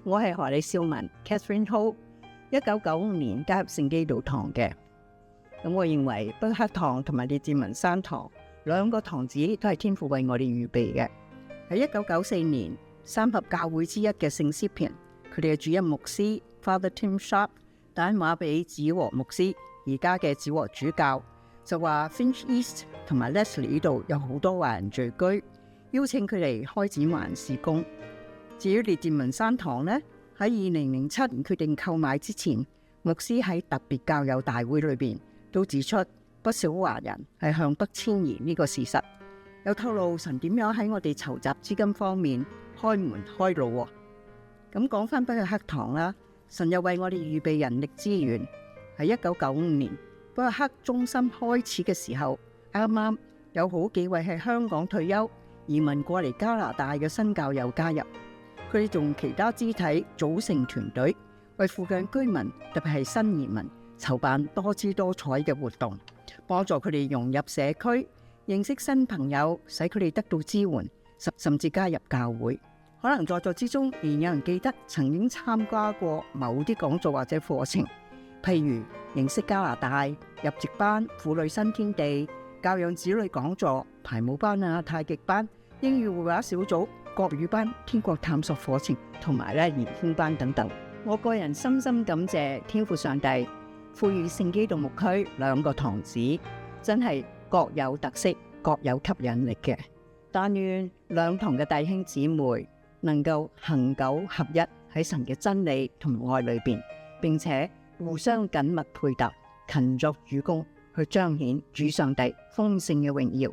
我係何李少文 Catherine Ho，1995年加入聖基道堂嘅。咁我認為北黑堂同埋列治文山堂兩個堂址都係天父為我哋預備嘅。喺1994年，三合教會之一嘅聖斯平，佢哋嘅主任牧師 Father Tim Sharp 打電話俾子和牧師，而家嘅子和主教，就話 Finch East 同埋 Leslie 呢度有好多華人聚居，邀請佢哋開展華人事工。至於列治文山堂呢，喺2007年決定購買之前，牧師喺特別教友大會裏邊都指出不少華人係向北遷移呢個事實，又透露神點樣喺我哋籌集資金方面開門開路。咁講翻北黑堂啦，神又為我哋預備人力資源。喺1995年北黑中心開始嘅時候，啱啱有好幾位喺香港退休移民過嚟加拿大嘅新教友加入，佢哋仲其他肢體組成團隊，為附近居民，特別係新移民籌辦多姿多彩嘅活動，幫助佢哋融入社區，認識新朋友，使佢哋得到支援，甚至加入教會。可能在座之中仍有人記得曾經參加過某啲講座或者課程，譬如認識加拿大、入籍班、婦女新天地、教養子女講座、排舞班啊、太極班、英語會話小組、國語班、天國探索課程同埋研經班等等。我個人深深感謝天父上帝賦予聖基道牧區兩個堂址，真係各有特色、各有吸引力嘅。但願兩堂嘅弟兄姊妹能夠恆久合一喺神嘅真理同埋愛裏邊，並且互相緊密配搭，勤作主工，去彰顯主上帝豐盛嘅榮耀。